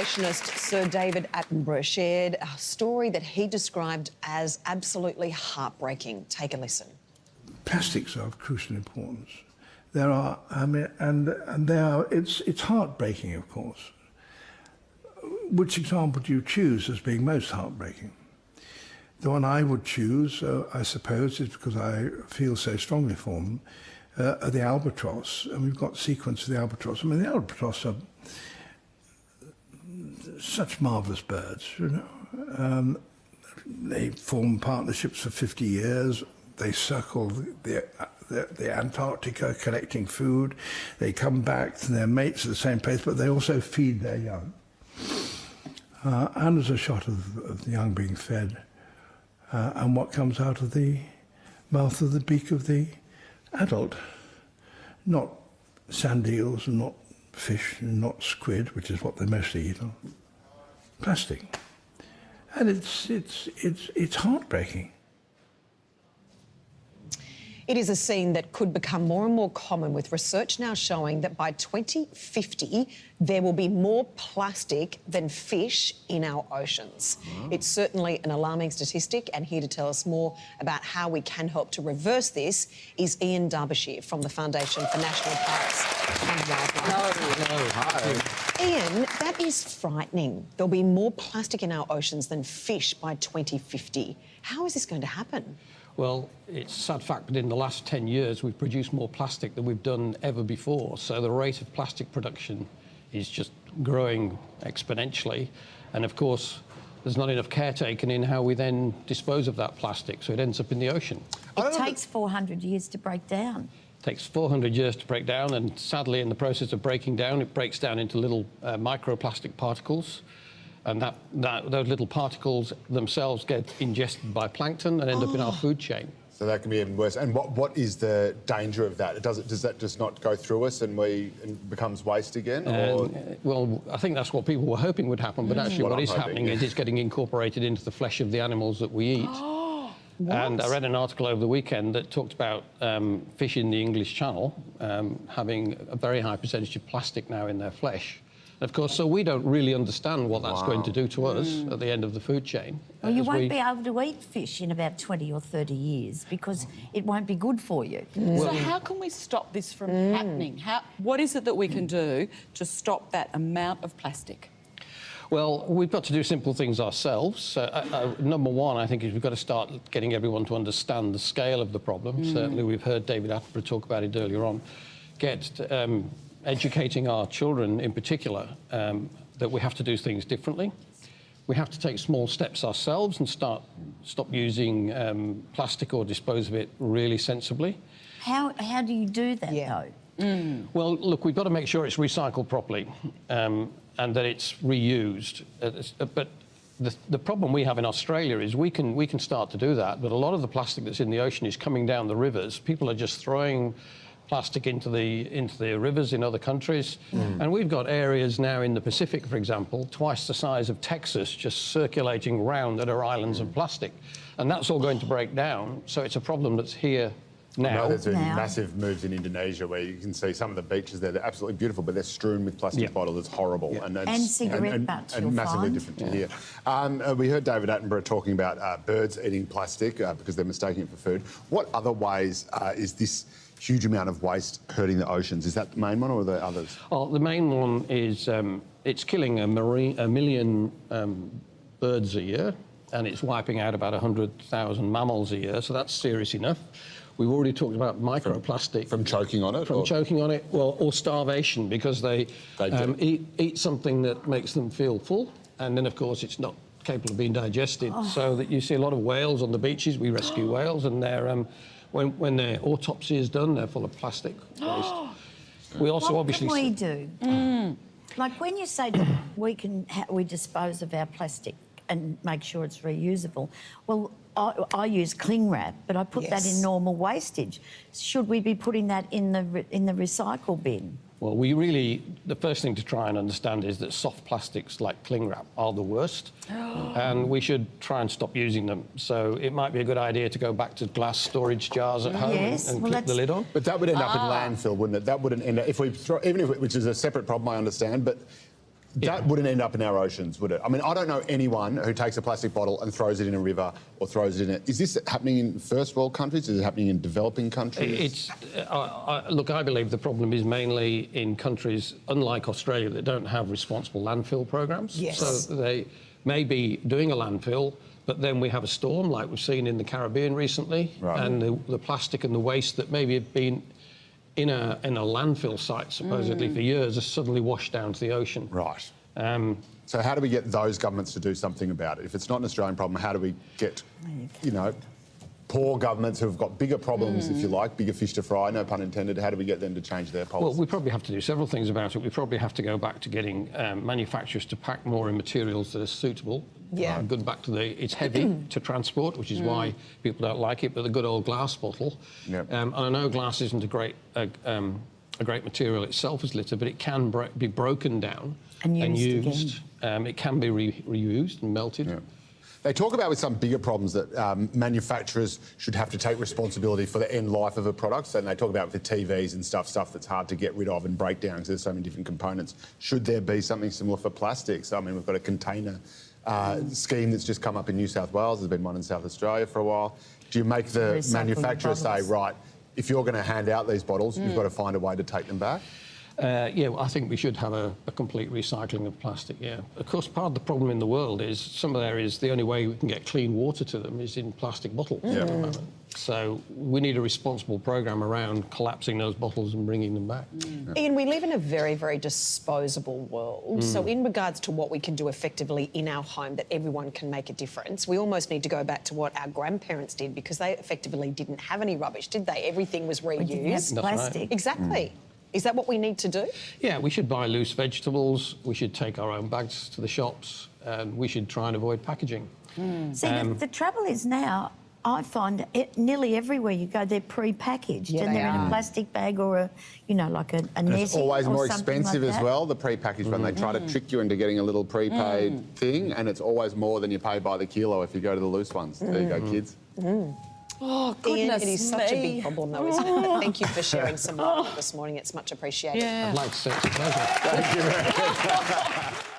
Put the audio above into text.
Conservationist Sir David Attenborough shared a story that he described as absolutely heartbreaking. Take a listen. Plastics are of crucial importance. There are, it's heartbreaking, of course. Which example do you choose as being most heartbreaking? The one I would choose, I suppose, is because I feel so strongly for them, are the albatross, and we've got sequence of the albatross. I mean, the albatross are such marvellous birds, you know. They form partnerships for 50 years. They circle the Antarctica collecting food. They come back to their mates at the same place, but they also feed their young. And there's a shot of the young being fed, and what comes out of the mouth of the beak of the adult. Not sand eels, and not fish, and not squid, which is what they mostly eat on. Plastic. And it's heartbreaking. It is a scene that could become more and more common, with research now showing that by 2050 there will be more plastic than fish in our oceans. Oh. It's certainly an alarming statistic, and here to tell us more about how we can help to reverse this is Ian Darbyshire from the Foundation for National Parks and Wildlife. Hello, hi. Ian, that is frightening. There'll be more plastic in our oceans than fish by 2050. How is this going to happen? Well, it's a sad fact, but in the last 10 years, we've produced more plastic than we've done ever before. So the rate of plastic production is just growing exponentially. And of course, there's not enough care taken in how we then dispose of that plastic, so it ends up in the ocean. It takes 400 yeyears to break down. It takes 400 years to break down, and sadly, in the process of breaking down, it breaks down into little microplastic particles. And those little particles themselves get ingested by plankton and end up in our food chain. So that can be even worse. And what is the danger of that? Does that just not go through us and it becomes waste again? Or? Well, I think that's what people were hoping would happen, but actually what is happening is it's getting incorporated into the flesh of the animals that we eat. And I read an article over the weekend that talked about fish in the English Channel having a very high percentage of plastic now in their flesh. Of course, so we don't really understand what that's going to do to us at the end of the food chain. Well, you won't be able to eat fish in about 20 or 30 years because it won't be good for you. So how can we stop this from happening? What is it that we can do to stop that amount of plastic? Well, we've got to do simple things ourselves. Number one, I think, is we've got to start getting everyone to understand the scale of the problem. Certainly, we've heard David Attenborough talk about it earlier on. Educating our children in particular that we have to do things differently. We have to take small steps ourselves and stop using plastic or dispose of it really sensibly. How do you do that, though? Well, look, we've got to make sure it's recycled properly and that it's reused. But the problem we have in Australia is we can start to do that, but a lot of the plastic that's in the ocean is coming down the rivers. People are just throwing plastic into the rivers in other countries. And we've got areas now in the Pacific, for example, twice the size of Texas, just circulating around that are islands of plastic. And that's all going to break down. So it's a problem that's here now. No, there's been massive moves in Indonesia where you can see some of the beaches there. They're absolutely beautiful, but they're strewn with plastic bottles. It's horrible. And cigarette butts, and massively different to here. We heard David Attenborough talking about birds eating plastic because they're mistaking it for food. What other ways is this huge amount of waste hurting the oceans? Is that the main one, or are there others? Well, the main one is it's killing a million birds a year, and it's wiping out about 100,000 mammals a year, so that's serious enough. We've already talked about microplastic. From choking on it? From choking on it, well, or starvation, because they eat something that makes them feel full, and then, of course, it's not capable of being digested, so that you see a lot of whales on the beaches. We rescue whales, and they're... When their autopsy is done, they're full of plastic waste. We also obviously... What can we do? Like when you say that we dispose of our plastic and make sure it's reusable, well, I use cling wrap, but I put that in normal wastage. Should we be putting that in the recycle bin? Well, the first thing to try and understand is that soft plastics like cling wrap are the worst, and we should try and stop using them. So it might be a good idea to go back to glass storage jars at home and clip the lid on. But that would end up in landfill, wouldn't it? That wouldn't end up, which is a separate problem, I understand, but That wouldn't end up in our oceans, would it? I mean, I don't know anyone who takes a plastic bottle and throws it in a river or throws it in it. Is this happening in first world countries? Is it happening in developing countries? Look, I believe the problem is mainly in countries, unlike Australia, that don't have responsible landfill programs. Yes. So they may be doing a landfill, but then we have a storm like we've seen in the Caribbean recently, Right. and the plastic and the waste that maybe have been in a landfill site supposedly for years are suddenly washed down to the ocean. Right. So how do we get those governments to do something about it? If it's not an Australian problem, how do we get, you know, poor governments who've got bigger problems, if you like, bigger fish to fry, no pun intended, how do we get them to change their policy? Well, we probably have to do several things about it. We probably have to go back to getting manufacturers to pack more in materials that are suitable. Yeah. Good back to it's heavy to transport, which is why people don't like it, but the good old glass bottle. Yep. And I know glass isn't a great material itself as litter, but it can be broken down And used it can be reused and melted. Yeah. They talk about with some bigger problems that manufacturers should have to take responsibility for the end life of a product. So they talk about with the TVs and stuff that's hard to get rid of and break down because there's so many different components. Should there be something similar for plastics? I mean, we've got a container scheme that's just come up in New South Wales. There's been one in South Australia for a while. Do you make the Recycling manufacturer say, bottles. right, if you're going to hand out these bottles, you've got to find a way to take them back? Yeah, well, I think we should have a complete recycling of plastic, yeah. Of course, part of the problem in the world is some areas, the only way we can get clean water to them is in plastic bottles at the moment. So we need a responsible program around collapsing those bottles and bringing them back. Ian, we live in a very, very disposable world. So in regards to what we can do effectively in our home, that everyone can make a difference, we almost need to go back to what our grandparents did because they effectively didn't have any rubbish, did they? Everything was We didn't have reused. plastic. Exactly. Is that what we need to do? Yeah, we should buy loose vegetables, we should take our own bags to the shops, and we should try and avoid packaging. See, the trouble is now, I find it nearly everywhere you go, they're pre-packaged Yeah, and they they're in are. a plastic bag or a, you know, like a And it's netting always or more something expensive like as that. well, the pre-packaged one. They try to trick you into getting a little prepaid thing, and it's always more than you pay by the kilo if you go to the loose ones. There you go, kids. Oh, Ian, goodness it is such a me. big problem though, isn't it? But thank you for sharing some light this morning. It's much appreciated. Yeah. I'd like to say it's a pleasure. Thank you very much.